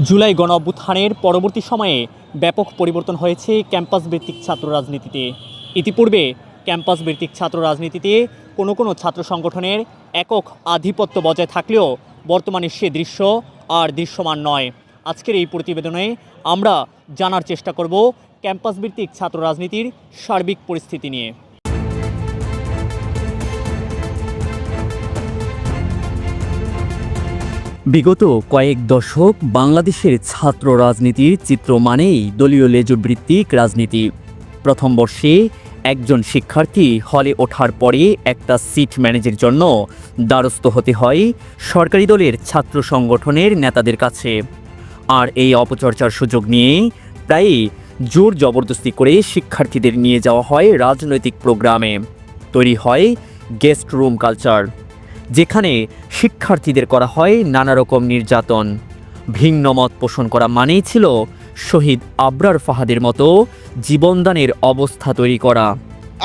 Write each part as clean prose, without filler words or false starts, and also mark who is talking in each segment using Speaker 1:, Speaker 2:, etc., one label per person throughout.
Speaker 1: জুলাই গণঅভ্যুত্থানের পরবর্তী সময়ে ব্যাপক পরিবর্তন হয়েছে ক্যাম্পাস ভিত্তিক ছাত্র রাজনীতিতে। ইতিপূর্বে ক্যাম্পাস ভিত্তিক ছাত্র রাজনীতিতে কোনো ছাত্র সংগঠনের একক আধিপত্য বজায় থাকলেও বর্তমানে সে দৃশ্য আর দৃশ্যমান নয়। আজকের এই প্রতিবেদনে আমরা জানার চেষ্টা করব ক্যাম্পাস ভিত্তিক ছাত্র রাজনীতির সার্বিক পরিস্থিতি নিয়ে। বিগত কয়েক দশক বাংলাদেশের ছাত্র রাজনীতির চিত্র মানেই দলীয় লেজুভিত্তিক রাজনীতি। প্রথম বর্ষে একজন শিক্ষার্থী হলে ওঠার পরে একটা সিট ম্যানেজের জন্য দ্বারস্থ হতে হয় সরকারি দলের ছাত্র সংগঠনের নেতাদের কাছে। আর এই অপচর্চার সুযোগ নিয়ে প্রায়ই জোর জবরদস্তি করে শিক্ষার্থীদের নিয়ে যাওয়া হয় রাজনৈতিক প্রোগ্রামে। তৈরি হয় গেস্ট রুম কালচার, যেখানে শিক্ষার্থীদের করা হয় নানা রকম নির্যাতন। ভিন্ন মত পোষণ করা মানেই ছিল শহীদ আবরার ফাহাদের মতো জীবনদানের অবস্থা তৈরি করা।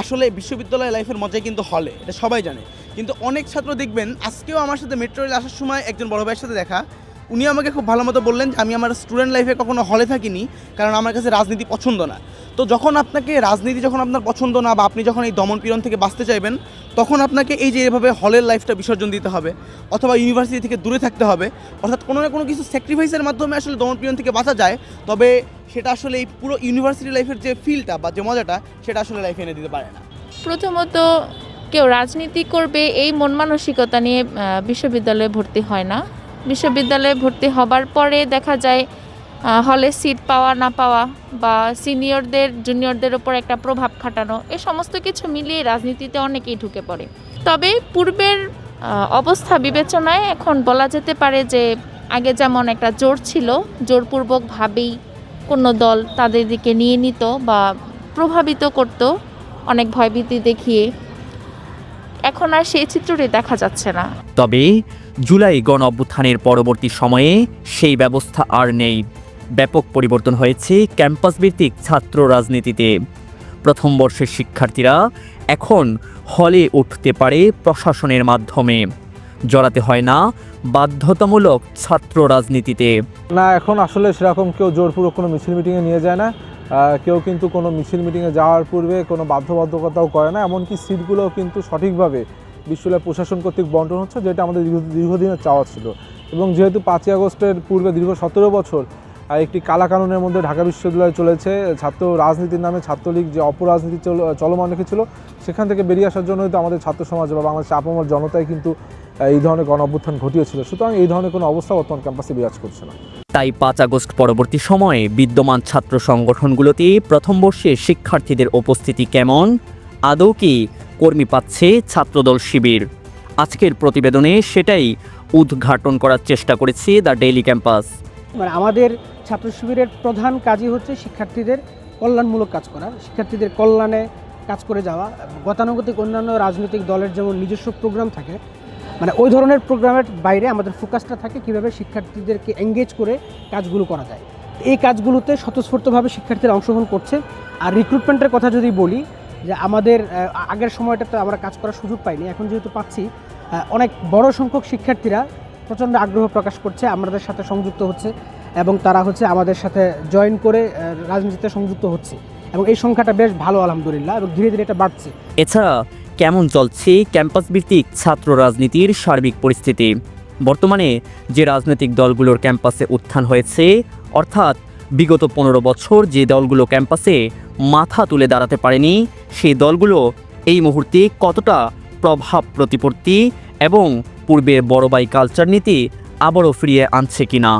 Speaker 2: আসলে বিশ্ববিদ্যালয় লাইফের মজাই কিন্তু হলে, এটা সবাই জানে। কিন্তু অনেক ছাত্র দেখবেন, আজকেও আমার সাথে মেট্রো রেলে আসার সময় একজন বড় ভাইয়ের সাথে দেখা, উনি আমাকে খুব ভালো মতো বললেন যে আমি আমার স্টুডেন্ট লাইফে কখনো হলে থাকিনি, কারণ আমার কাছে রাজনীতি পছন্দ না। তো যখন আপনাকে রাজনীতি যখন আপনার পছন্দ না, বা আপনি যখন এই দমনপীড়ন থেকে বাঁচতে চাইবেন, তখন আপনাকে এই যে এভাবে হলের লাইফটা বিসর্জন দিতে হবে, অথবা ইউনিভার্সিটি থেকে দূরে থাকতে হবে। অর্থাৎ কোনো না কোনো কিছু স্যাক্রিফাইসের মাধ্যমে আসলে দমনপীড়ন থেকে বাঁচা যায়, তবে সেটা আসলে এই পুরো ইউনিভার্সিটি লাইফের যে ফিলটা বা যে মজাটা, সেটা আসলে লাইফে এনে দিতে পারে না।
Speaker 3: প্রথমত, কেউ রাজনীতি করবে এই মন মানসিকতা নিয়ে বিশ্ববিদ্যালয়ে ভর্তি হয় না। বিশ্ববিদ্যালয়ে ভর্তি হবার পরে দেখা যায় হলে সিট পাওয়া না পাওয়া, বা সিনিয়রদের জুনিয়রদের ওপর একটা প্রভাব খাটানো, এ সমস্ত কিছু মিলিয়ে রাজনীতিতে অনেকেই ঢুকে পড়ে। তবে পূর্বের অবস্থা বিবেচনায় এখন বলা যেতে পারে যে আগে যেমন একটা জোর ছিল, জোরপূর্বকভাবেই কোনো দল তাদের দিকে নিয়ে নিত বা প্রভাবিত করত অনেক ভয়ভীতি দেখিয়ে, এখন আর সেই চিত্রটি দেখা যাচ্ছে না।
Speaker 1: তবে জুলাই গণঅভ্যুত্থানের পরবর্তী সময়ে সেই ব্যবস্থা আর নেই। ব্যাপক পরিবর্তন হয়েছে ক্যাম্পাস ভিত্তিক ছাত্র রাজনীতিতে। প্রথম বর্ষের শিক্ষার্থীরা এখন হলে উঠতে পারে প্রশাসনের মাধ্যমে, জড়াতে হয় না বাধ্যতামূলক ছাত্র রাজনীতিতে।
Speaker 4: না, এখন আসলে সেরকম কেউ জোরপূর্বক কোনো মিছিল মিটিংয়ে নিয়ে যায় না। কেউ কিন্তু কোনো মিছিল মিটিংয়ে যাওয়ার পূর্বে কোনো বাধ্যবাধকতাও করে না। এমনকি সিটগুলোও কিন্তু সঠিকভাবে বিশ্ববিদ্যালয় প্রশাসন কর্তৃক বন্টন হচ্ছে, যেটা আমাদের দীর্ঘদিনের চাওয়া ছিল। এবং যেহেতু 5ই আগস্টের পূর্বে দীর্ঘ 17 বছর একটি কালাকানুনের মধ্যে ঢাকা বিশ্ববিদ্যালয় চলেছে, ছাত্র রাজনীতির নামে ছাত্রলীগ যে অপরাজনীতি চলমান রেখেছিল, সেখান থেকে বেরিয়ে আসার জন্যই তো আমাদের ছাত্র সমাজ বা বাংলাদেশের আপামর জনতাই কিন্তু এই ধরনের গণঅভ্যুত্থান ঘটিয়েছিল। সুতরাং এই ধরনের কোনো অবস্থা বর্তমান ক্যাম্পাসে বিরাজ করছে না।
Speaker 1: তাই 5 আগস্ট পরবর্তী সময়ে বিদ্যমান ছাত্র সংগঠনগুলোতে প্রথম বর্ষে শিক্ষার্থীদের উপস্থিতি কেমন, আদৌ কি কর্মী পাচ্ছে ছাত্রদল শিবির? আজকের প্রতিবেদনে সেটাই উদ্ঘাটন করার চেষ্টা করেছি দ্য ডেইলি ক্যাম্পাস।
Speaker 5: আমাদের ছাত্র শিবিরের প্রধান কাজই হচ্ছে শিক্ষার্থীদের কল্যাণমূলক কাজ করা, শিক্ষার্থীদের কল্যাণে কাজ করে যাওয়া। গতানুগতিক অন্যান্য রাজনৈতিক দলের যেমন নিজস্ব প্রোগ্রাম থাকে, ওই ধরনের প্রোগ্রামের বাইরে আমাদের ফোকাসটা থাকে কীভাবে শিক্ষার্থীদেরকে এঙ্গেজ করে কাজগুলো করা যায়। এই কাজগুলোতে স্বতঃস্ফূর্তভাবে শিক্ষার্থীরা অংশগ্রহণ করছে। আর রিক্রুটমেন্টের কথা যদি বলি, যে আমাদের আগের সময়টাতে আমরা কাজ করার সুযোগ পাইনি, এখন যেহেতু পাচ্ছি, অনেক বড় সংখ্যক শিক্ষার্থীরা প্রচণ্ড আগ্রহ প্রকাশ করছে, আমাদের সাথে সংযুক্ত হচ্ছে, এবং তারা আমাদের সাথে জয়েন করে রাজনীতিতে সংযুক্ত হচ্ছে, এবং এই সংখ্যাটা বেশ ভালো আলহামদুলিল্লাহ, এবং ধীরে ধীরে এটা বাড়ছে।
Speaker 1: এছাড়া কেমন চলছে ক্যাম্পাস ভিত্তিক ছাত্র রাজনীতির সার্বিক পরিস্থিতি? বর্তমানে যে রাজনৈতিক দলগুলোর ক্যাম্পাসে উত্থান হয়েছে, অর্থাৎ বিগত 15 বছর যে দলগুলো ক্যাম্পাসে মাথা তুলে দাঁড়াতে পারেনি, সেই দলগুলো এই মুহূর্তে কতটা প্রভাব প্রতিপত্তি এবং পূর্বের বড় ভাই কালচার নীতি আবারও ফিরিয়ে আনছে কিনা?